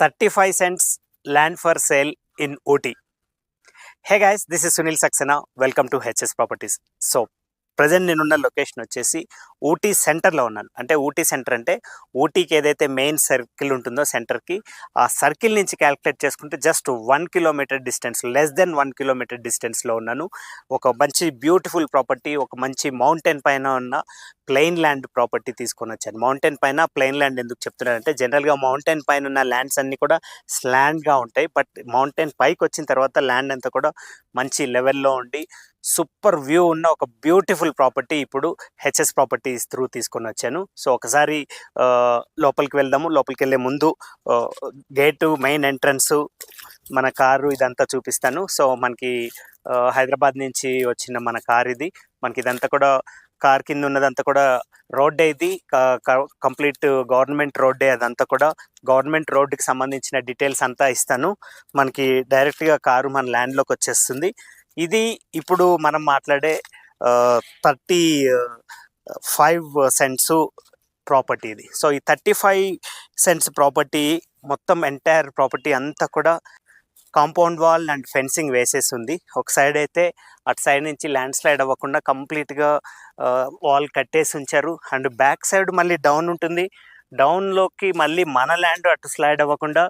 35 cents land for sale in Ooty. Hey guys, this is Sunil Saxena. Welcome to HS Properties. So, present నేనున్న location వచ్చేసి ఊటీ సెంటర్లో ఉన్నాను. అంటే Ooty centre అంటే ఊటీకి ఏదైతే మెయిన్ సర్కిల్ ఉంటుందో సెంటర్కి, ఆ సర్కిల్ నుంచి క్యాలిక్యులేట్ చేసుకుంటే just 1 kilometre distance, less than 1 kilometre డిస్టెన్స్లో ఉన్నాను. ఒక మంచి బ్యూటిఫుల్ ప్రాపర్టీ, ఒక మంచి మౌంటైన్ పైన ఉన్న ప్లెయిన్ ల్యాండ్ ప్రాపర్టీ తీసుకొని వచ్చాను. మౌంటైన్ పైన ప్లెయిన్ ల్యాండ్ ఎందుకు చెప్తున్నానంటే, జనరల్గా మౌంటైన్ పైన ఉన్న ల్యాండ్స్ అన్నీ కూడా స్లాండ్గా ఉంటాయి. బట్ మౌంటైన్ పైకి వచ్చిన తర్వాత ల్యాండ్ అంతా కూడా మంచి లెవెల్లో ఉండి సూపర్ వ్యూ ఉన్న ఒక బ్యూటిఫుల్ ప్రాపర్టీ ఇప్పుడు హెచ్ఎస్ ప్రాపర్టీస్ త్రూ తీసుకొని వచ్చాను. సో ఒకసారి లోపలికి వెళ్దాము. లోపలికి వెళ్ళే ముందు గేటు, మెయిన్ ఎంట్రన్స్, మన కారు ఇదంతా చూపిస్తాను. సో మనకి హైదరాబాద్ నుంచి వచ్చిన మన కార్ ఇది. మనకి ఇదంతా కూడా కార్ కింద ఉన్నదంతా కూడా రోడ్డే. ఇది కంప్లీట్ గవర్నమెంట్ రోడ్డే. అదంతా కూడా గవర్నమెంట్ రోడ్డుకి సంబంధించిన డీటెయిల్స్ అంతా ఇస్తాను. మనకి డైరెక్ట్గా కారు మన ల్యాండ్లోకి వచ్చేస్తుంది. ఇది ఇప్పుడు మనం మాట్లాడే 35 సెంట్స్ ప్రాపర్టీ ఇది. సో ఈ 35 సెంట్స్ ప్రాపర్టీ మొత్తం ఎంటైర్ ప్రాపర్టీ అంతా కూడా కాంపౌండ్ వాల్ అండ్ ఫెన్సింగ్ వేసేసి ఉంది. ఒక సైడ్ అయితే అటు సైడ్ నుంచి ల్యాండ్ స్లైడ్ అవ్వకుండా కంప్లీట్గా వాల్ కట్టేసి ఉంచారు. అండ్ బ్యాక్ సైడ్ మళ్ళీ డౌన్ ఉంటుంది. డౌన్లోకి మళ్ళీ మన ల్యాండ్ అటు స్లైడ్ అవ్వకుండా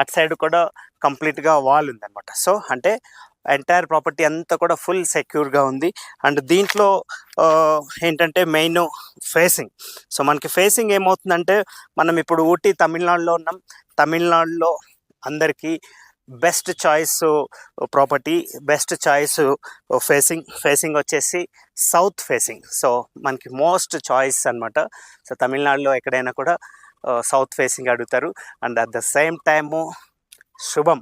అటు సైడ్ కూడా కంప్లీట్గా వాల్ ఉందన్నమాట. సో అంటే ఎంటైర్ ప్రాపర్టీ అంతా కూడా ఫుల్ సెక్యూర్గా ఉంది. అండ్ దీంట్లో ఏంటంటే మెయిన్ ఫేసింగ్. సో మనకి ఫేసింగ్ ఏమవుతుందంటే, మనం ఇప్పుడు ఊటీ తమిళనాడులో ఉన్నాం. తమిళనాడులో అందరికీ best choice property, best choice facing వచ్చేసి సౌత్ ఫేసింగ్. సో మనకి మోస్ట్ చాయిస్ అనమాట. సో తమిళనాడులో ఎక్కడైనా కూడా సౌత్ ఫేసింగ్ అడుగుతారు. And at the same time శుభం,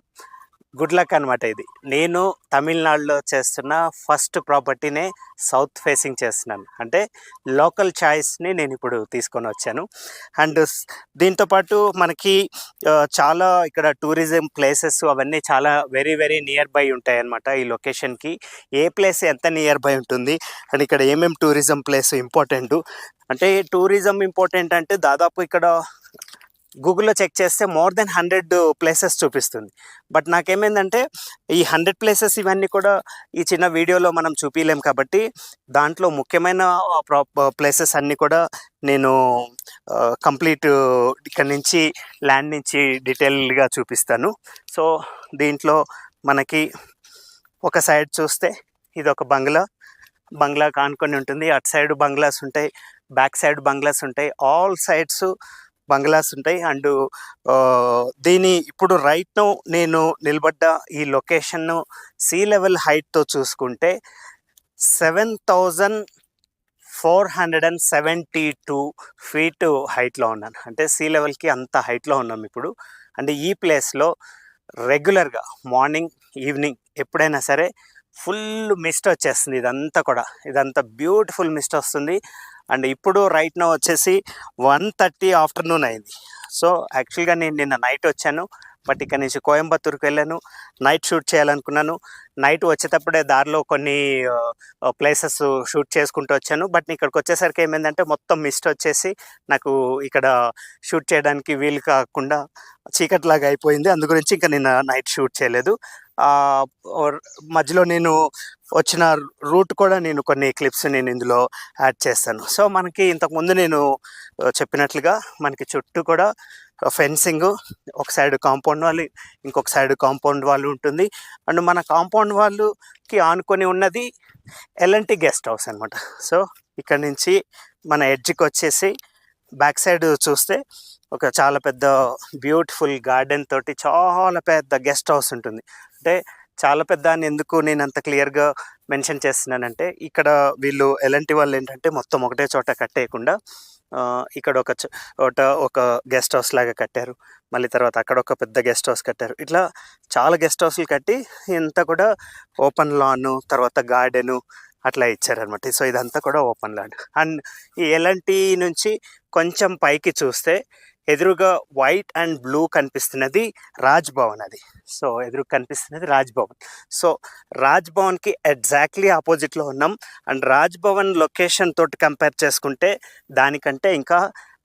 గుడ్ లక్ అనమాట. ఇది నేను తమిళనాడులో చేస్తున్న ఫస్ట్ ప్రాపర్టీనే సౌత్ ఫేసింగ్ చేస్తున్నాను. అంటే లోకల్ చాయిస్ని నేను ఇప్పుడు తీసుకొని వచ్చాను. అండ్ దీంతోపాటు మనకి చాలా ఇక్కడ టూరిజం ప్లేసెస్ అవన్నీ చాలా వెరీ వెరీ నియర్ బై ఉంటాయి అన్నమాట. ఈ లొకేషన్కి ఏ ప్లేస్ ఎంత నియర్ బై ఉంటుంది, అండ్ ఇక్కడ ఏమేమి టూరిజం ప్లేస్ ఇంపార్టెంట్ అంటే, టూరిజం ఇంపార్టెంట్ అంటే దాదాపు ఇక్కడ గూగుల్లో చెక్ చేస్తే మోర్ దెన్ 100 ప్లేసెస్ చూపిస్తుంది. బట్ నాకేమైందంటే, ఈ 100 ప్లేసెస్ ఇవన్నీ కూడా ఈ చిన్న వీడియోలో మనం చూపించలేం కాబట్టి దాంట్లో ముఖ్యమైన ప్లేసెస్ అన్నీ కూడా నేను కంప్లీట్ ఇక్కడ నుంచి ల్యాండ్ నుంచి డీటెయిల్గా చూపిస్తాను. సో దీంట్లో మనకి ఒక సైడ్ చూస్తే ఇది ఒక బంగ్లా కానుకొని ఉంటుంది. అటు సైడ్ బంగ్లాస్ ఉంటాయి, బ్యాక్ సైడ్ బంగ్లాస్ ఉంటాయి, ఆల్ సైడ్స్ బంగ్లాస్ ఉంటాయి. అండ్ దీని ఇప్పుడు రైట్ నౌ నేను నిలబడ్డ ఈ లొకేషన్ సీ లెవెల్ హైట్తో చూసుకుంటే 7472 ఫీట్ హైట్లో ఉన్నాను. అంటే సీ లెవెల్కి అంత హైట్లో ఉన్నాం ఇప్పుడు. అంటే ఈ ప్లేస్లో రెగ్యులర్గా మార్నింగ్ ఈవినింగ్ ఎప్పుడైనా సరే ఫుల్ మిస్ట్ వచ్చేస్తుంది. ఇదంతా బ్యూటిఫుల్ మిస్ట్ వస్తుంది. అండ్ ఇప్పుడు రైట్ నౌ వచ్చేసి 1:30 ఆఫ్టర్నూన్ అయింది. సో యాక్చువల్గా నేను నిన్న నైట్ వచ్చాను. బట్ ఇక్కడ నుంచి కోయంబత్తూరుకి వెళ్ళాను. నైట్ షూట్ చేయాలనుకున్నాను. నైట్ వచ్చేటప్పుడే దారిలో కొన్ని ప్లేసెస్ షూట్ చేసుకుంటూ వచ్చాను. బట్ ఇక్కడికి వచ్చేసరికి ఏమైందంటే, మొత్తం మిస్ట్ వచ్చేసి నాకు ఇక్కడ షూట్ చేయడానికి వీలు కాకుండా చీకట్లాగా అయిపోయింది. అందు గురించి ఇంకా నిన్న నైట్ షూట్ చేయలేదు. మధ్యలో నేను వచ్చిన రూట్ కూడా నేను కొన్ని క్లిప్స్ నేను ఇందులో యాడ్ చేస్తాను. సో మనకి ఇంతకుముందు నేను చెప్పినట్లుగా మనకి చుట్టూ కూడా ఫెన్సింగ్, ఒక సైడ్ కాంపౌండ్ వాల్, ఇంకొక సైడ్ కాంపౌండ్ వాల్ ఉంటుంది. అండ్ మన కాంపౌండ్ వాళ్ళకి ఆనుకొని ఉన్నది ఎల్ఎన్టీ గెస్ట్ హౌస్ అనమాట. సో ఇక్కడ నుంచి మన ఎడ్జ్కి వచ్చేసి బ్యాక్ సైడ్ చూస్తే ఒక చాలా పెద్ద బ్యూటిఫుల్ గార్డెన్ తోటి చాలా పెద్ద గెస్ట్ హౌస్ ఉంటుంది. అంటే చాలా పెద్ద అని ఎందుకు నేను అంత క్లియర్గా మెన్షన్ చేస్తున్నానంటే, ఇక్కడ వీళ్ళు ఎల్ఎన్టీ వాళ్ళు ఏంటంటే మొత్తం ఒకటే చోట కట్టేయకుండా ఇక్కడ ఒక గెస్ట్ హౌస్ లాగా కట్టారు. మళ్ళీ తర్వాత అక్కడ ఒక పెద్ద గెస్ట్ హౌస్ కట్టారు. ఇట్లా చాలా గెస్ట్ హౌస్లు కట్టి ఇంత కూడా ఓపెన్ లాన్, తర్వాత గార్డెను అట్లా ఇచ్చారనమాట. సో ఇదంతా కూడా ఓపెన్ ల్యాండ్. అండ్ ఈ ఎల్ఎన్టీ నుంచి కొంచెం పైకి చూస్తే ఎదురుగా వైట్ అండ్ బ్లూ కనిపిస్తున్నది రాజ్ భవన్. అది సో ఎదురు కనిపిస్తున్నది రాజ్ భవన్. సో రాజ్ భవన్కి ఎగ్జాక్ట్లీ ఆపోజిట్లో ఉన్నాం. అండ్ రాజ్ భవన్ లొకేషన్ తోటి కంపేర్ చేసుకుంటే దానికంటే ఇంకా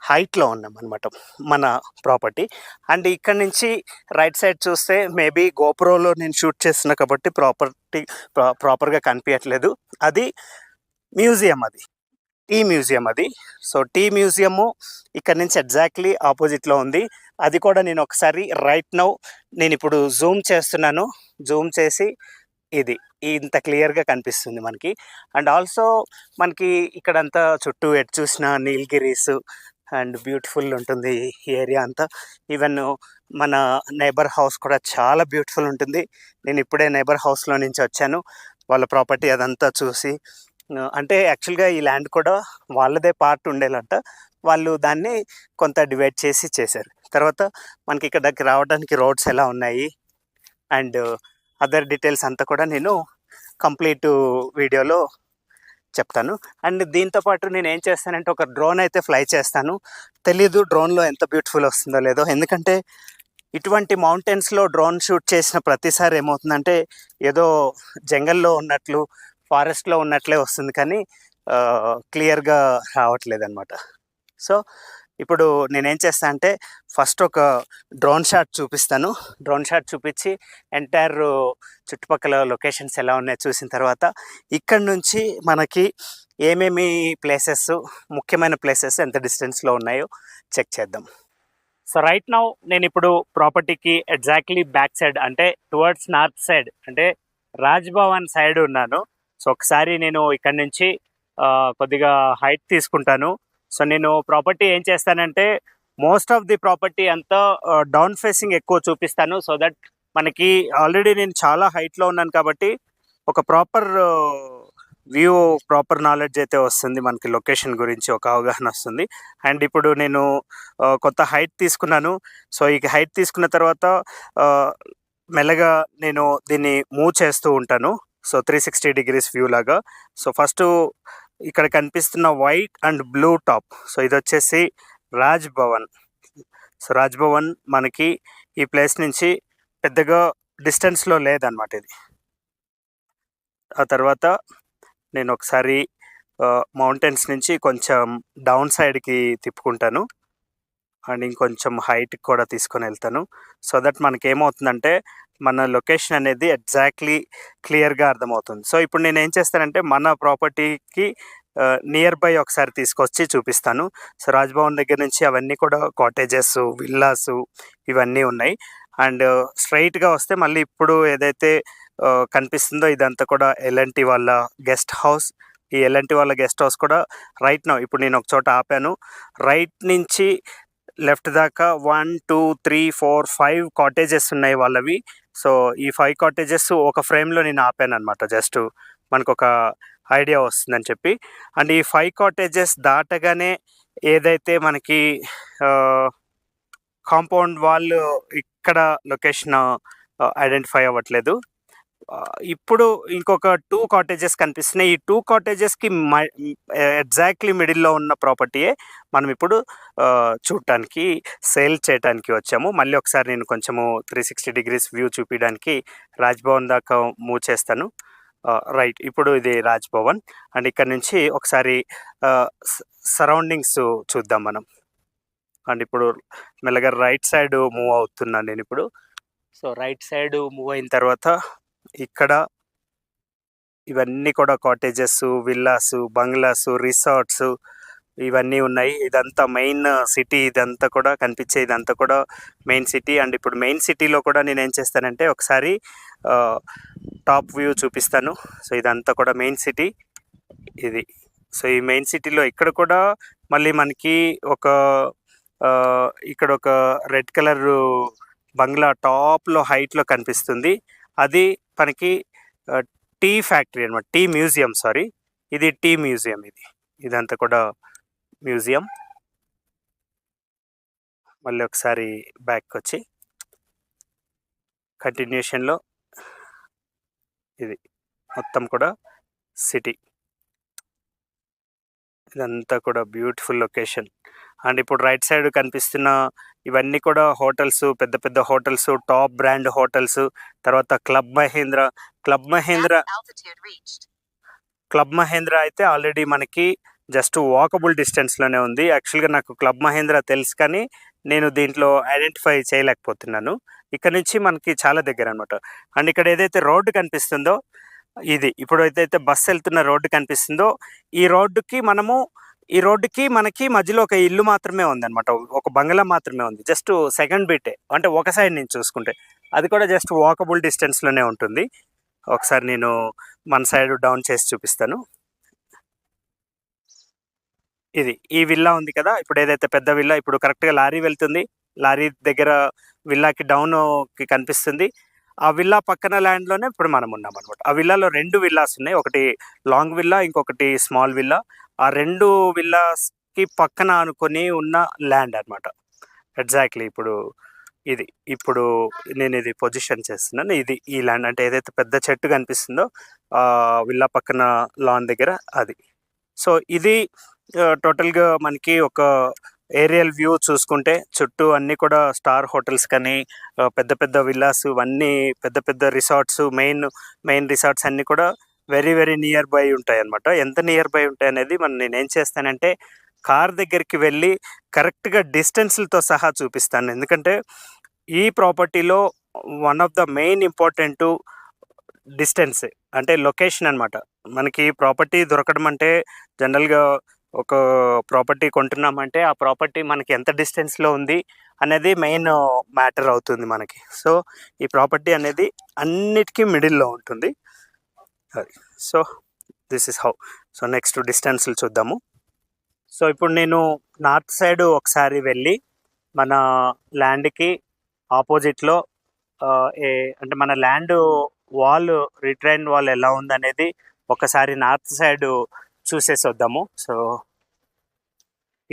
హైట్లో ఉన్నాం అనమాట మన ప్రాపర్టీ. అండ్ ఇక్కడ నుంచి రైట్ సైడ్ చూస్తే మేబీ గోప్రోలో నేను షూట్ చేస్తున్నా కాబట్టి ప్రాపర్గా కనిపించట్లేదు. అది మ్యూజియం, అది టీ మ్యూజియం అది. సో టీ మ్యూజియము ఇక్కడ నుంచి ఎగ్జాక్ట్లీ ఆపోజిట్లో ఉంది. అది కూడా నేను ఒకసారి రైట్ నౌ నేను ఇప్పుడు జూమ్ చేస్తున్నాను. జూమ్ చేసి ఇది ఇంత క్లియర్గా కనిపిస్తుంది మనకి. అండ్ ఆల్సో మనకి ఇక్కడంతా చుట్టూ ఎటు చూసిన నీలగిరీస్ అండ్ బ్యూటిఫుల్ ఉంటుంది ఈ ఏరియా అంతా. ఈవెన్ మన నైబర్ హౌస్ కూడా చాలా బ్యూటిఫుల్ ఉంటుంది. నేను ఇప్పుడే నైబర్ హౌస్లో నుంచి వచ్చాను. వాళ్ళ ప్రాపర్టీ అదంతా చూసి, అంటే యాక్చువల్గా ఈ ల్యాండ్ కూడా వాళ్ళదే పార్ట్ ఉండేలంట. వాళ్ళు దాన్ని కొంత డివైడ్ చేసి చేశారు. తర్వాత మనకి ఇక్కడికి రావడానికి రోడ్స్ ఎలా ఉన్నాయి అండ్ అదర్ డీటెయిల్స్ అంతా కూడా నేను కంప్లీట్ వీడియోలో చెప్తాను. అండ్ దీంతోపాటు నేను ఏం చేస్తానంటే ఒక డ్రోన్ అయితే ఫ్లై చేస్తాను. తెలీదు డ్రోన్లో ఎంత బ్యూటిఫుల్ వస్తుందో లేదో, ఎందుకంటే ఇటువంటి మౌంటైన్స్లో డ్రోన్ షూట్ చేసిన ప్రతిసారి ఏమవుతుందంటే ఏదో జంగల్లో ఉన్నట్లు, ఫారెస్ట్లో ఉన్నట్లే వస్తుంది, కానీ క్లియర్గా రావట్లేదు అనమాట. సో ఇప్పుడు నేనేం చేస్తాను అంటే ఫస్ట్ ఒక డ్రోన్ షాట్ చూపిస్తాను. డ్రోన్ షాట్ చూపించి ఎంటైర్ చుట్టుపక్కల లొకేషన్స్ ఎలా ఉన్నాయో చూసిన తర్వాత ఇక్కడ నుంచి మనకి ఏమేమి ప్లేసెస్, ముఖ్యమైన ప్లేసెస్ ఎంత డిస్టెన్స్లో ఉన్నాయో చెక్ చేద్దాం. సో రైట్ నౌ నేను ఇప్పుడు ప్రాపర్టీకి ఎగ్జాక్ట్లీ బ్యాక్ సైడ్, అంటే టువర్డ్స్ నార్త్ సైడ్, అంటే రాజ్భవన్ సైడ్ ఉన్నాను. సో ఒకసారి నేను ఇక్కడ నుంచి కొద్దిగా హైట్ తీసుకుంటాను. సో నేను ప్రాపర్టీ ఏం చేస్తానంటే మోస్ట్ ఆఫ్ ది ప్రాపర్టీ అంతా డౌన్ ఫేసింగ్ ఎక్కువ చూపిస్తాను. సో దట్ మనకి ఆల్రెడీ నేను చాలా హైట్లో ఉన్నాను కాబట్టి ఒక ప్రాపర్ వ్యూ, ప్రాపర్ నాలెడ్జ్ అయితే వస్తుంది మనకి, లొకేషన్ గురించి ఒక అవగాహన వస్తుంది. అండ్ ఇప్పుడు నేను కొంత హైట్ తీసుకున్నాను. సో ఈ హైట్ తీసుకున్న తర్వాత మెల్లగా నేను దీన్ని మూవ్ చేస్తూ ఉంటాను. సో 360 degrees వ్యూ లాగా. సో ఫస్ట్ ఇక్కడ కనిపిస్తున్న white and blue top, so ఇది వచ్చేసి రాజ్ భవన్. సో రాజ్ భవన్ మనకి ఈ ప్లేస్ నుంచి పెద్దగా డిస్టెన్స్లో లేదన్నమాట ఇది. ఆ తర్వాత నేను ఒకసారి మౌంటైన్స్ నుంచి కొంచెం డౌన్ సైడ్కి తిప్పుకుంటాను అండ్ ఇంకొంచెం హైట్ కూడా తీసుకొని వెళ్తాను. సో దట్ మనకి ఏమవుతుందంటే మన లొకేషన్ అనేది ఎగ్జాక్ట్లీ క్లియర్గా అర్థమవుతుంది. సో ఇప్పుడు నేను ఏం చేస్తానంటే మన ప్రాపర్టీకి నియర్ బై ఒకసారి తీసుకొచ్చి చూపిస్తాను. సో రాజ్భవన్ దగ్గర నుంచి అవన్నీ కూడా కాటేజెస్, విల్లాస్ ఇవన్నీ ఉన్నాయి. అండ్ స్ట్రైట్గా వస్తే మళ్ళీ ఇప్పుడు ఏదైతే కనిపిస్తుందో ఇదంతా కూడా ఎల్ఎన్టీ వాళ్ళ గెస్ట్ హౌస్. ఈ ఎల్ఎన్టీ వాళ్ళ గెస్ట్ హౌస్ కూడా రైట్ నౌ ఇప్పుడు నేను ఒక చోట ఆపాను. రైట్ నుంచి లెఫ్ట్ దాకా 1 2 3 4 5 కాటేజెస్ ఉన్నాయి వాళ్ళవి. సో ఈ 5 కాటేజెస్ ఒక ఫ్రేమ్లో నేను ఆపాను అనమాట, జస్ట్ మనకు ఒక ఐడియా వస్తుందని చెప్పి. అండ్ ఈ 5 కాటేజెస్ దాటగానే ఏదైతే మనకి కాంపౌండ్ వాల్ ఇక్కడ లొకేషన్ ఐడెంటిఫై అవ్వట్లేదు. ఇప్పుడు ఇంకొక 2 కాటేజెస్ కనిపిస్తున్నాయి. ఈ 2 కాటేజెస్కి ఎగ్జాక్ట్లీ మిడిల్లో ఉన్న ప్రాపర్టీయే మనం ఇప్పుడు చూడటానికి, సేల్ చేయడానికి వచ్చాము. మళ్ళీ ఒకసారి నేను కొంచెము 360 degrees వ్యూ చూపించడానికి రాజ్భవన్ దాకా మూవ్ చేస్తాను. రైట్, ఇప్పుడు ఇది రాజ్భవన్. అండ్ ఇక్కడ నుంచి ఒకసారి సరౌండింగ్స్ చూద్దాం మనం. అండ్ ఇప్పుడు మెల్లగా రైట్ సైడ్ మూవ్ అవుతున్నాను నేను ఇప్పుడు. సో రైట్ సైడ్ మూవ్ అయిన తర్వాత ఇక్కడ ఇవన్నీ కూడా కాటేజెస్, విల్లాస్, బంగ్లాస్, రిసార్ట్స్ ఇవన్నీ ఉన్నాయి. ఇదంతా మెయిన్ సిటీ, ఇదంతా కూడా కనిపించే ఇదంతా కూడా మెయిన్ సిటీ. అండ్ ఇప్పుడు మెయిన్ సిటీలో కూడా నేను ఏం చేస్తానంటే ఒకసారి టాప్ వ్యూ చూపిస్తాను. సో ఇదంతా కూడా మెయిన్ సిటీ ఇది. సో ఈ మెయిన్ సిటీలో ఇక్కడ కూడా మళ్ళీ మనకి ఇక్కడ ఒక రెడ్ కలర్ బంగ్లా టాప్లో హైట్లో కనిపిస్తుంది. అది మనకి టీ ఫ్యాక్టరీ అనమాట, టీ మ్యూజియం, సారీ ఇది టీ మ్యూజియం. ఇదంతా కూడా మ్యూజియం. మళ్ళీ ఒకసారి బ్యాక్ వచ్చి కంటిన్యూషన్లో ఇది మొత్తం కూడా సిటీ, ఇదంతా కూడా బ్యూటిఫుల్ లొకేషన్. అండ్ ఇప్పుడు రైట్ సైడ్ కనిపిస్తున్న ఇవన్నీ కూడా హోటల్స్, పెద్ద పెద్ద హోటల్స్, టాప్ బ్రాండ్ హోటల్స్. తర్వాత క్లబ్ మహేంద్ర అయితే ఆల్రెడీ మనకి జస్ట్ వాకబుల్ డిస్టెన్స్లోనే ఉంది. యాక్చువల్గా నాకు క్లబ్ మహేంద్ర తెలుసు, కానీ నేను దీంట్లో ఐడెంటిఫై చేయలేకపోతున్నాను. ఇక్కడ నుంచి మనకి చాలా దగ్గర అనమాట. అండ్ ఇక్కడ ఏదైతే రోడ్డు కనిపిస్తుందో ఇది, ఇప్పుడు ఏదైతే బస్సు వెళ్తున్న రోడ్డు కనిపిస్తుందో ఈ రోడ్డుకి మనకి మధ్యలో ఒక ఇల్లు మాత్రమే ఉందన్నమాట, ఒక బంగ్లా మాత్రమే ఉంది. జస్ట్ సెకండ్ బిటే, అంటే ఒక సైడ్ నుంచి చూసుకుంటే అది కూడా జస్ట్ వాకబుల్ డిస్టెన్స్లోనే ఉంటుంది. ఒకసారి నేను మన సైడ్ డౌన్ చేసి చూపిస్తాను. ఇది ఈ విల్లా ఉంది కదా, ఇప్పుడు ఏదైతే పెద్ద విల్లా, ఇప్పుడు కరెక్ట్గా లారీ వెళ్తుంది, లారీ దగ్గర విల్లాకి డౌన్కి కనిపిస్తుంది. ఆ విల్లా పక్కన ల్యాండ్లోనే ఇప్పుడు మనం ఉన్నాం అనమాట. ఆ విల్లాలో 2 విల్లాస్ ఉన్నాయి, ఒకటి లాంగ్ విల్లా, ఇంకొకటి స్మాల్ విల్లా. ఆ 2 విల్లాస్కి పక్కన అనుకొని ఉన్న ల్యాండ్ అనమాట. ఎగ్జాక్ట్లీ ఇప్పుడు నేను ఇది పొజిషన్ చేస్తున్నాను. ఇది ఈ ల్యాండ్, అంటే ఏదైతే పెద్ద చెట్టు కనిపిస్తుందో ఆ విల్లా పక్కన లాన్ దగ్గర అది. సో ఇది టోటల్గా మనకి ఒక ఏరియల్ వ్యూ చూసుకుంటే చుట్టూ అన్నీ కూడా స్టార్ హోటల్స్ కానీ పెద్ద పెద్ద విల్లాస్, ఇవన్నీ పెద్ద పెద్ద రిసార్ట్స్, మెయిన్ రిసార్ట్స్ అన్నీ కూడా వెరీ వెరీ నియర్ బై ఉంటాయి అన్నమాట. ఎంత నియర్ బై ఉంటాయి అనేది నేనేం చేస్తానంటే కార్ దగ్గరికి వెళ్ళి కరెక్ట్గా డిస్టెన్స్లతో సహా చూపిస్తాను. ఎందుకంటే ఈ ప్రాపర్టీలో one of the main important distance, అంటే లొకేషన్ అనమాట. మనకి ప్రాపర్టీ దొరకడం అంటే జనరల్గా ఒక ప్రాపర్టీ కొంటున్నామంటే ఆ ప్రాపర్టీ మనకి ఎంత డిస్టెన్స్లో ఉంది అనేది మెయిన్ మ్యాటర్ అవుతుంది మనకి. సో ఈ ప్రాపర్టీ అనేది అన్నిటికీ మిడిల్లో ఉంటుంది అది. So this is how. So next డిస్టెన్స్లు చూద్దాము. సో ఇప్పుడు నేను నార్త్ సైడ్ ఒకసారి వెళ్ళి మన ల్యాండ్కి ఆపోజిట్లో అంటే మన ల్యాండ్ వాల్, రిట్రైన్ వాల్ ఎలా ఉందనేది ఒకసారి నార్త్ సైడ్ చూసేసి వద్దాము. సో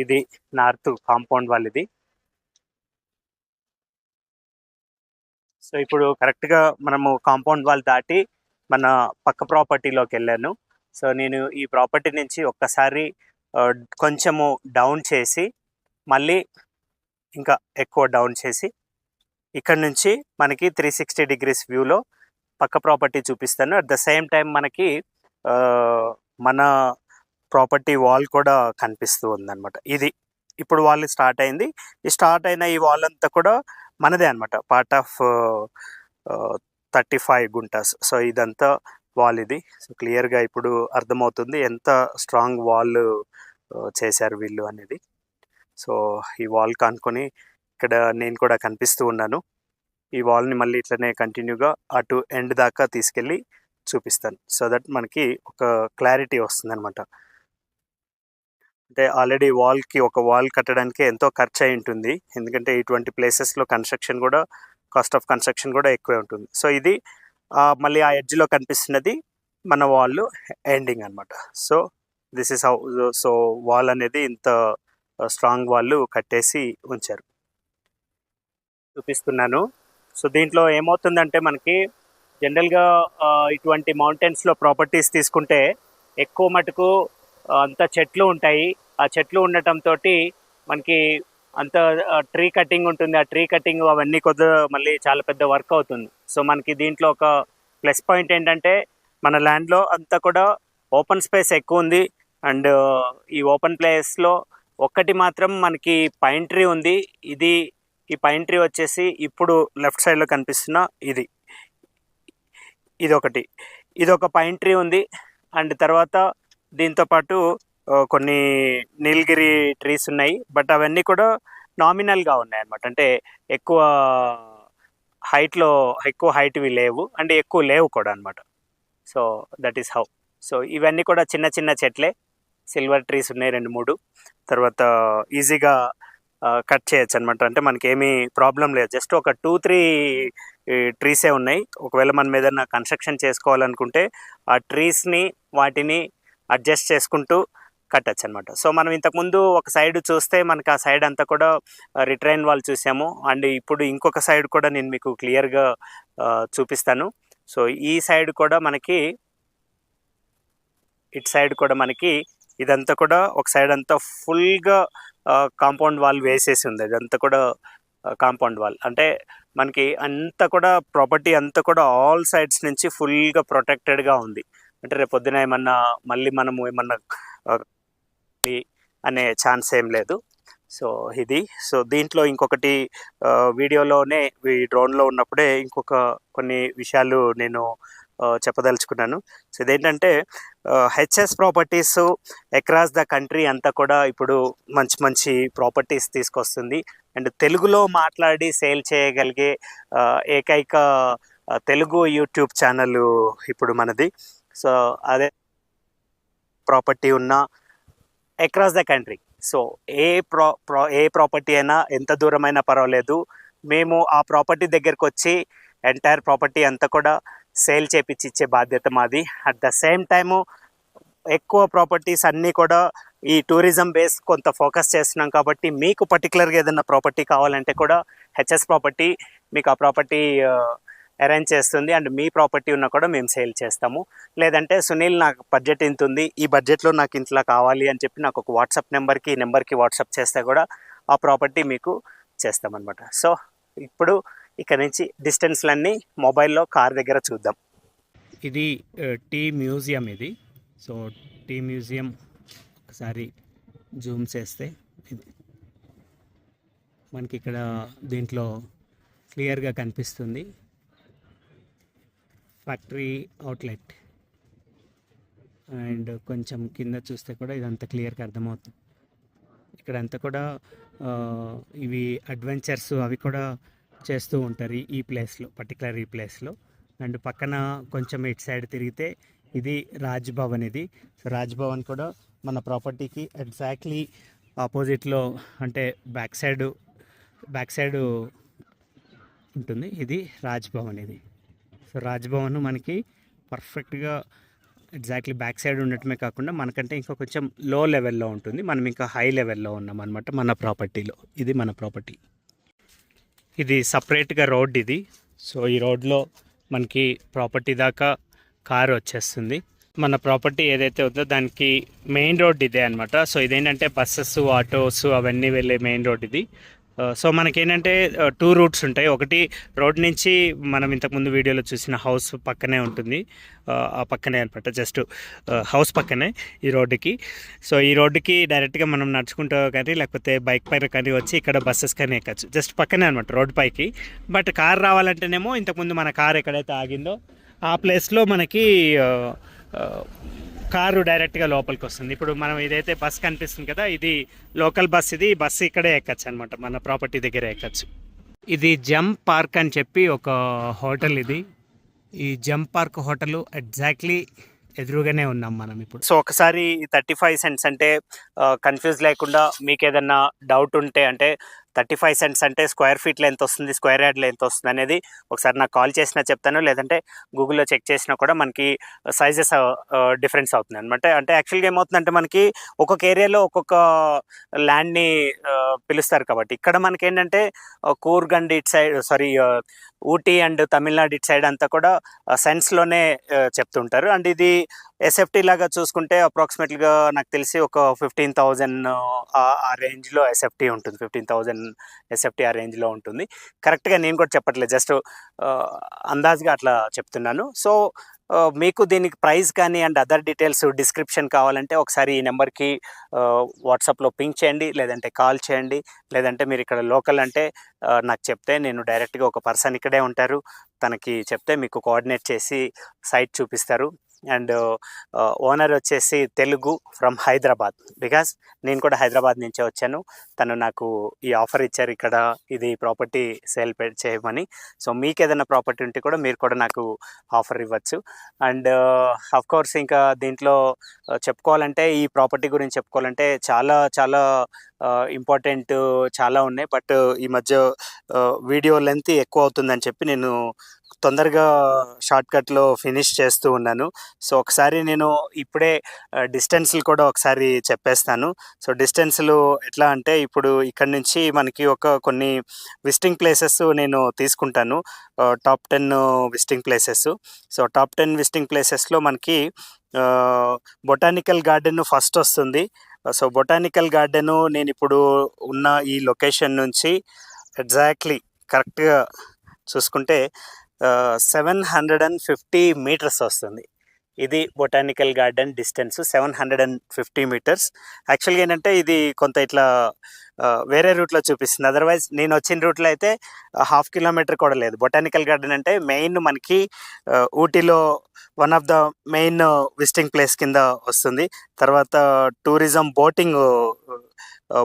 ఇది నార్త్ కాంపౌండ్ వాల్ ఇది. సో ఇప్పుడు కరెక్ట్గా మనము కాంపౌండ్ వాల్ దాటి మన పక్క ప్రాపర్టీలోకి వెళ్ళాను. సో నేను ఈ ప్రాపర్టీ నుంచి ఒక్కసారి కొంచెము డౌన్ చేసి మళ్ళీ ఇంకా ఎక్కువ డౌన్ చేసి ఇక్కడ నుంచి మనకి 360 డిగ్రీస్ వ్యూలో పక్క ప్రాపర్టీ చూపిస్తాను. అట్ ద సేమ్ టైం మనకి మన ప్రాపర్టీ వాల్ కూడా కనిపిస్తూ ఉందన్నమాట. ఇది ఇప్పుడు వాల్ స్టార్ట్ అయింది. ఈ స్టార్ట్ అయిన ఈ వాల్ అంతా కూడా మనదే అనమాట, పార్ట్ ఆఫ్ 35 గుంటాస్. సో ఇదంతా వాల్ ఇది. సో క్లియర్గా ఇప్పుడు అర్థమవుతుంది ఎంత స్ట్రాంగ్ వాల్ చేశారు వీళ్ళు అనేది. సో ఈ వాల్ కానుకొని ఇక్కడ నేను కూడా కనిపిస్తూ ఉన్నాను. ఈ వాల్ని మళ్ళీ ఇట్లనే కంటిన్యూగా అటు ఎండ్ దాకా తీసుకెళ్ళి చూపిస్తాను, సో దట్ మనకి ఒక క్లారిటీ వస్తుంది అనమాట. అంటే ఆల్రెడీ ఒక వాల్ కట్టడానికి ఎంతో ఖర్చు అయి ఉంటుంది, ఎందుకంటే ఇటువంటి ప్లేసెస్లో కాస్ట్ ఆఫ్ కన్స్ట్రక్షన్ కూడా ఎక్కువే ఉంటుంది. సో ఇది మళ్ళీ ఆ ఎడ్జ్లో కనిపిస్తున్నది మన వాల్ ఎండింగ్ అనమాట. So this is how. So wall అనేది ఇంత స్ట్రాంగ్ వాల్ కట్టేసి ఉంచారు, చూపిస్తున్నాను. సో దీంట్లో ఏమవుతుందంటే మనకి జనరల్గా ఇటువంటి మౌంటైన్స్లో ప్రాపర్టీస్ తీసుకుంటే ఎక్కువ మటుకు అంత చెట్లు ఉంటాయి. ఆ చెట్లు ఉండటంతో మనకి అంత ట్రీ కటింగ్ ఉంటుంది. ఆ ట్రీ కటింగ్ అవన్నీ మళ్ళీ చాలా పెద్ద వర్క్ అవుతుంది. సో మనకి దీంట్లో ఒక ప్లస్ పాయింట్ ఏంటంటే మన ల్యాండ్లో అంతా కూడా ఓపెన్ స్పేస్ ఎక్కువ ఉంది. అండ్ ఈ ఓపెన్ ప్లేస్లో ఒక్కటి మాత్రం మనకి పైన్ ట్రీ ఉంది. ఈ పైన్ ట్రీ వచ్చేసి ఇప్పుడు లెఫ్ట్ సైడ్లో కనిపిస్తున్న ఇదొక పైన్ ట్రీ ఉంది. అండ్ తర్వాత దీంతోపాటు కొన్ని నీలగిరి ట్రీస్ ఉన్నాయి, బట్ అవన్నీ కూడా నామినల్గా ఉన్నాయి అన్నమాట. అంటే ఎక్కువ హైట్వి లేవు అండ్ ఎక్కువ లేవు కూడా అనమాట. So that is how. So ఇవన్నీ కూడా చిన్న చిన్న చెట్లే, సిల్వర్ ట్రీస్ ఉన్నాయి 2-3. తర్వాత ఈజీగా కట్ చేయొచ్చు అనమాట. అంటే మనకి ఏమీ ప్రాబ్లం లేదు, జస్ట్ ఒక 2-3 ట్రీసే ఉన్నాయి. ఒకవేళ మనం ఏదైనా కన్స్ట్రక్షన్ చేసుకోవాలనుకుంటే ఆ ట్రీస్ని వాటిని అడ్జస్ట్ చేసుకుంటూ కట్టచ్చు అనమాట. సో మనం ఇంతకుముందు ఒక సైడ్ చూస్తే మనకి ఆ సైడ్ అంతా కూడా రిట్రైన్ వాల్ చూసాము. అండ్ ఇప్పుడు ఇంకొక సైడ్ కూడా నేను మీకు క్లియర్గా చూపిస్తాను. సో ఈ సైడ్ కూడా మనకి ఇటు సైడ్ కూడా మనకి ఇదంతా కూడా ఒక సైడ్ అంతా ఫుల్గా కాంపౌండ్ వాల్ వేసేసి ఉంది. అదంతా కూడా కాంపౌండ్ వాల్ అంటే మనకి అంతా కూడా ప్రాపర్టీ అంతా కూడా ఆల్ సైడ్స్ నుంచి ఫుల్గా ప్రొటెక్టెడ్గా ఉంది. అంటే రేపు పొద్దున మనము ఏమన్నా అనే ఛాన్స్ ఏం లేదు. సో ఇది దీంట్లో ఇంకొకటి వీడియోలోనే ఈ డ్రోన్లో ఉన్నప్పుడే కొన్ని విషయాలు నేను చెప్పదలుచుకున్నాను. సో ఇదేంటంటే HS properties across the country అంతా కూడా ఇప్పుడు మంచి మంచి ప్రాపర్టీస్ తీసుకొస్తుంది. అండ్ తెలుగులో మాట్లాడి సేల్ చేయగలిగే ఏకైక తెలుగు యూట్యూబ్ ఛానల్ ఇప్పుడు మనది. సో అదే ప్రాపర్టీ ఉన్న across the country. So A property అయినా ఎంత దూరమైనా పర్వాలేదు, మేము ఆ ప్రాపర్టీ దగ్గరకు వచ్చి ఎంటైర్ ప్రాపర్టీ అంతా కూడా సేల్ చేపించి ఇచ్చే బాధ్యత మాది. అట్ ద సేమ్ టైము ఎక్కువ ప్రాపర్టీస్ అన్నీ కూడా ఈ టూరిజం బేస్ కొంత ఫోకస్ చేస్తున్నాం కాబట్టి మీకు పర్టికులర్గా ఏదైనా ప్రాపర్టీ కావాలంటే కూడా హెచ్ఎస్ ప్రాపర్టీ మీకు ఆ ప్రాపర్టీ అరేంజ్ చేస్తుంది. అండ్ మీ ప్రాపర్టీ ఉన్నా కూడా మేము సేల్ చేస్తాము. లేదంటే సునీల్ నాకు బడ్జెట్ ఇంత ఉంది, ఈ బడ్జెట్లో నాకు ఇంట్లో కావాలి అని చెప్పి నాకు ఒక వాట్సాప్ నెంబర్కి వాట్సాప్ చేస్తే కూడా ఆ ప్రాపర్టీ మీకు చేస్తామన్నమాట. సో ఇప్పుడు ఇక్కడ నుంచి డిస్టెన్స్లన్నీ మొబైల్లో కార్ దగ్గర చూద్దాం. ఇది టీ మ్యూజియం. ఇది సో టీ మ్యూజియం ఒకసారి జూమ్ చేస్తే మనకి ఇక్కడ దీంట్లో క్లియర్గా కనిపిస్తుంది ఫ్యాక్టరీ అవుట్లెట్. అండ్ కొంచెం కింద చూస్తే కూడా ఇదంతా క్లియర్గా అర్థమవుతుంది. ఇక్కడంతా కూడా ఇవి అడ్వెంచర్స్ అవి కూడా చేస్తూ ఉంటారు ఈ ప్లేస్లో, పర్టికులర్ ఈ ప్లేస్లో. అండ్ పక్కన కొంచెం ఇటు సైడ్ తిరిగితే ఇది రాజ్ భవన్. ఇది సో రాజ్ భవన్ కూడా మన ప్రాపర్టీకి ఎగ్జాక్ట్లీ ఆపోజిట్లో, అంటే బ్యాక్ సైడ్ ఉంటుంది. ఇది రాజ్ భవన్. ఇది సో రాజ్ భవన్ మనకి పర్ఫెక్ట్గా ఎగ్జాక్ట్లీ బ్యాక్ సైడ్ ఉండటమే కాకుండా మనకంటే ఇంకా కొంచెం లో లెవెల్లో ఉంటుంది. మనం ఇంకా హై లెవెల్లో ఉన్నాం అనమాట మన ప్రాపర్టీలో. ఇది మన ప్రాపర్టీ. ఇది సపరేట్గా రోడ్ ఇది. సో ఈ రోడ్లో మనకి ప్రాపర్టీ దాకా కారు వచ్చేస్తుంది. మన ప్రాపర్టీ ఏదైతే ఉందో దానికి మెయిన్ రోడ్ ఇదే అనమాట. సో ఇదేంటంటే బస్సెస్ ఆటోస్ అవన్నీ వెళ్ళే మెయిన్ రోడ్ ఇది. సో మనకేంటంటే 2 రూట్స్ ఉంటాయి. ఒకటి రోడ్ నుంచి మనం ఇంతకుముందు వీడియోలో చూసిన హౌస్ పక్కనే ఉంటుంది, ఆ పక్కనే అనమాట, జస్ట్ హౌస్ పక్కనే ఈ రోడ్డుకి. సో ఈ రోడ్డుకి డైరెక్ట్గా మనం నడుచుకుంటూ కానీ లేకపోతే బైక్ పైన కానీ వచ్చి ఇక్కడ బస్సెస్ కానీ ఎక్కచ్చు, జస్ట్ పక్కనే అనమాట రోడ్ పైకి. బట్ కార్ రావాలంటేనేమో ఇంతకుముందు మన కార్ ఎక్కడైతే ఆగిందో ఆ ప్లేస్లో మనకి కారు డైరెక్ట్గా లోపలికి వస్తుంది. ఇప్పుడు మనం ఇదైతే బస్ కనిపిస్తుంది కదా, ఇది లోకల్ బస్. ఇది బస్సు ఇక్కడే ఎక్కచ్చు అనమాట, మన ప్రాపర్టీ దగ్గర ఎక్కచ్చు. ఇది జంప్ పార్క్ అని చెప్పి ఒక హోటల్. ఇది ఈ జంప్ పార్క్ హోటల్ ఎగ్జాక్ట్లీ ఎదురుగానే ఉన్నాం మనం ఇప్పుడు. సో ఒకసారి 35 సెంట్స్ అంటే కన్ఫ్యూజ్ లేకుండా మీకు ఏదన్నా డౌట్ ఉంటే, అంటే 35 సెంట్స్ అంటే స్క్వేర్ ఫీట్లో ఎంత వస్తుంది, స్క్వేర్ యార్డ్లో ఎంత వస్తుంది అనేది ఒకసారి నాకు కాల్ చేసినా చెప్తాను, లేదంటే గూగుల్లో చెక్ చేసినా కూడా మనకి సైజెస్ డిఫరెన్స్ అవుతుంది అనమాట. అంటే యాక్చువల్గా ఏమవుతుందంటే మనకి ఒక్కొక్క ఏరియాలో ఒక్కొక్క ల్యాండ్ని పిలుస్తారు కాబట్టి ఇక్కడ మనకి ఏంటంటే కూర్గ్ అండ్ ఇటు సైడ్ ఊటీ అండ్ తమిళనాడు ఇటు సైడ్ అంతా కూడా సెంట్స్లోనే చెప్తుంటారు. అండ్ ఇది ఎస్ఎఫ్టీ లాగా చూసుకుంటే అప్రాక్సిమేట్గా నాకు తెలిసి ఒక 15,000 ఆ రేంజ్లో ఎస్ఎఫ్టీ ఉంటుంది. 15,000 ఎస్ఎఫ్టీ ఆ రేంజ్లో ఉంటుంది. కరెక్ట్గా నేను కూడా చెప్పట్లేదు, జస్ట్ అందాజ్గా అట్లా చెప్తున్నాను. సో మీకు దీనికి ప్రైస్ కానీ అండ్ అదర్ డీటెయిల్స్ డిస్క్రిప్షన్ కావాలంటే ఒకసారి ఈ నెంబర్కి వాట్సాప్లో పింక్ చేయండి, లేదంటే కాల్ చేయండి. లేదంటే మీరు ఇక్కడ లోకల్ అంటే నాకు చెప్తే నేను డైరెక్ట్గా ఒక పర్సన్ ఇక్కడే ఉంటారు, తనకి చెప్తే మీకు కోఆర్డినేట్ చేసి సైట్ చూపిస్తారు. అండ్ ఓనర్ వచ్చేసి తెలుగు ఫ్రమ్ హైదరాబాద్, బికాస్ నేను కూడా హైదరాబాద్ నుంచే వచ్చాను. తను నాకు ఈ ఆఫర్ ఇచ్చారు ఇక్కడ ఇది ప్రాపర్టీ సేల్ చేయమని. సో మీకు ఏదైనా ప్రాపర్టీ ఉంటే కూడా మీరు కూడా నాకు ఆఫర్ ఇవ్వచ్చు. అండ్ కోర్స్ ఇంకా దీంట్లో చెప్పుకోవాలంటే ఈ ప్రాపర్టీ గురించి చెప్పుకోవాలంటే చాలా చాలా ఇంపార్టెంట్ చాలా ఉన్నాయి. బట్ ఈ మధ్య వీడియో లెంత్ ఎక్కువ అవుతుందని చెప్పి నేను తొందరగా షార్ట్కట్లో ఫినిష్ చేస్తూ ఉన్నాను. సో ఒకసారి నేను ఇప్పుడే డిస్టెన్స్లు కూడా ఒకసారి చెప్పేస్తాను. సో డిస్టెన్స్లు ఎట్లా అంటే ఇప్పుడు ఇక్కడ నుంచి మనకి కొన్ని విజిటింగ్ ప్లేసెస్ నేను తీసుకుంటాను, top 10 visiting places. So top 10 visiting ప్లేసెస్లో మనకి బొటానికల్ గార్డెన్ ఫస్ట్ వస్తుంది. సో బొటానికల్ గార్డెను నేను ఇప్పుడు ఉన్న ఈ లొకేషన్ నుంచి ఎగ్జాక్ట్లీ కరెక్ట్గా చూసుకుంటే 750 మీటర్స్ వస్తుంది. ఇది బొటానికల్ గార్డెన్ డిస్టెన్స్ 750 మీటర్స్. యాక్చువల్గా ఏంటంటే ఇది కొంత ఇట్లా వేరే రూట్లో చూపిస్తుంది. అదర్వైజ్ నేను వచ్చిన రూట్లో అయితే 1/2 కిలోమీటర్ కూడా లేదు. బొటానికల్ గార్డెన్ అంటే మెయిన్ మనకి ఊటీలో one of the main visiting place కింద వస్తుంది. తర్వాత టూరిజం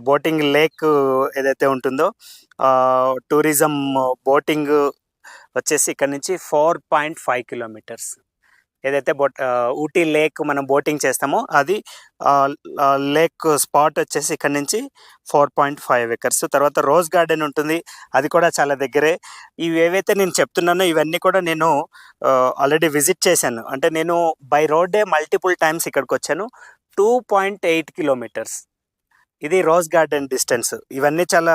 బోటింగ్ లేక్ ఏదైతే ఉంటుందో టూరిజం బోటింగ్ వచ్చేసి ఇక్కడ నుంచి 4.5 కిలోమీటర్స్. ఏదైతే ఊటీ లేక్ మనం బోటింగ్ చేస్తామో అది లేక్ స్పాట్ వచ్చేసి ఇక్కడ నుంచి 4.5 ఎకర్స్. తర్వాత రోజ్ గార్డెన్ ఉంటుంది, అది కూడా చాలా దగ్గరే. ఇవి ఏవైతే నేను చెప్తున్నానో ఇవన్నీ కూడా నేను ఆల్రెడీ విజిట్ చేశాను. అంటే నేను బై రోడ్డే మల్టిపుల్ టైమ్స్ ఇక్కడికి వచ్చాను. 2.8 కిలోమీటర్స్ ఇది రోజ్ గార్డెన్ డిస్టెన్స్. ఇవన్నీ చాలా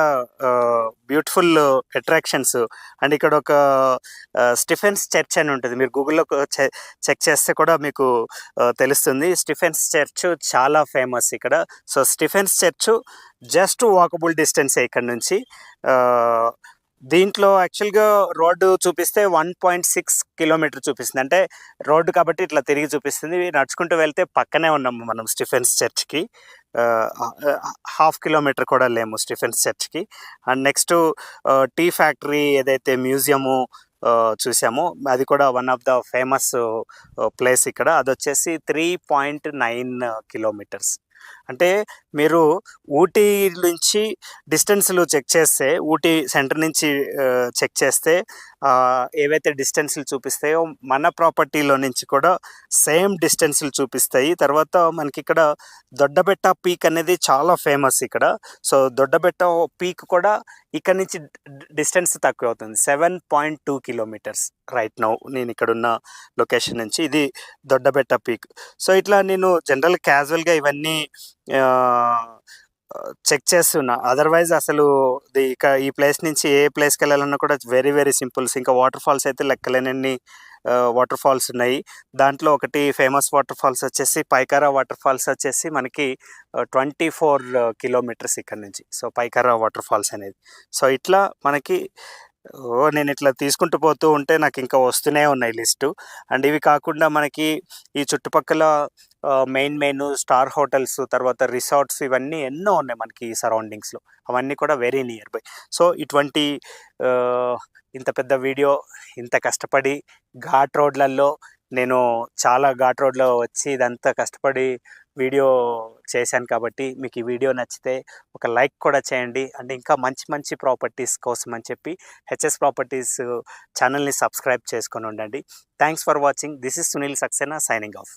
బ్యూటిఫుల్ అట్రాక్షన్స్. అండ్ ఇక్కడ ఒక స్టిఫెన్స్ చర్చ్ అని ఉంటుంది, మీరు గూగుల్లో చెక్ చేస్తే కూడా మీకు తెలుస్తుంది. స్టిఫెన్స్ చర్చ్ చాలా ఫేమస్ ఇక్కడ. సో స్టిఫెన్స్ చర్చ్ జస్ట్ వాకబుల్ డిస్టెన్సే ఇక్కడ నుంచి. దీంట్లో యాక్చువల్గా రోడ్డు చూపిస్తే 1.6 కిలోమీటర్ చూపిస్తుంది. అంటే రోడ్డు కాబట్టి ఇట్లా తిరిగి చూపిస్తుంది. నడుచుకుంటూ వెళ్తే పక్కనే ఉన్నాము మనం స్టిఫెన్స్ చర్చ్కి. 1/2 కిలోమీటర్ కూడా లేము స్టిఫెన్స్ చర్చ్కి. అండ్ నెక్స్ట్ టీ ఫ్యాక్టరీ ఏదైతే మ్యూజియము చూసాము, అది కూడా one of the famous place ఇక్కడ. అది వచ్చేసి 3.9 కిలోమీటర్స్. అంటే మీరు ఊటీ నుంచి డిస్టెన్స్లు చెక్ చేస్తే, ఊటీ సెంటర్ నుంచి చెక్ చేస్తే ఏవైతే డిస్టెన్స్లు చూపిస్తాయో మన ప్రాపర్టీలో నుంచి కూడా సేమ్ డిస్టెన్స్లు చూపిస్తాయి. తర్వాత మనకి ఇక్కడ దొడ్డబెట్ట పీక్ అనేది చాలా ఫేమస్ ఇక్కడ. సో దొడ్డబెట్ట పీక్ కూడా ఇక్కడ నుంచి డిస్టెన్స్ తక్కువ అవుతుంది, 7.2 కిలోమీటర్స్ రైట్ నౌ నేను ఇక్కడ ఉన్న లొకేషన్ నుంచి. ఇది దొడ్డబెట్ట పీక్. సో ఇట్లా నేను జనరల్ క్యాజువల్గా ఇవన్నీ చెక్ చేస్తున్నా. అదర్వైజ్ అసలు ఈ ప్లేస్ నుంచి ఏ ప్లేస్కి వెళ్ళాలన్నా కూడా వెరీ వెరీ సింపుల్స్. ఇంకా వాటర్ ఫాల్స్ అయితే లెక్కలేనన్ని వాటర్ ఫాల్స్ ఉన్నాయి. దాంట్లో ఒకటి ఫేమస్ వాటర్ ఫాల్స్ వచ్చేసి పైకారా వాటర్ ఫాల్స్ వచ్చేసి మనకి 24 కిలోమీటర్స్ ఇక్కడ నుంచి. సో పైకారా వాటర్ ఫాల్స్ అనేది. సో ఇట్లా మనకి నేను ఇట్లా తీసుకుంటూ పోతూ ఉంటే నాకు ఇంకా వస్తూనే ఉన్నాయి లిస్టు. అండ్ ఇవి కాకుండా మనకి ఈ చుట్టుపక్కల మెయిన్ స్టార్ హోటల్స్, తర్వాత రిసార్ట్స్, ఇవన్నీ ఎన్నో ఉన్నాయి మనకి ఈ సరౌండింగ్స్లో. అవన్నీ కూడా వెరీ నియర్ బై. సో ఇటువంటి ఇంత పెద్ద వీడియో ఇంత కష్టపడి ఘాట్ రోడ్లలో నేను చాలా ఘాట్ రోడ్లో వచ్చి ఇదంతా కష్టపడి వీడియో చేశాను కాబట్టి మీకు ఈ వీడియో నచ్చితే ఒక లైక్ కూడా చేయండి. అండ్ ఇంకా మంచి ప్రాపర్టీస్ కోసం అని చెప్పి హెచ్ఎస్ ప్రాపర్టీస్ ఛానల్ని సబ్స్క్రైబ్ చేసుకొని ఉండండి. Thanks for watching. This is Sunil Saxena signing off.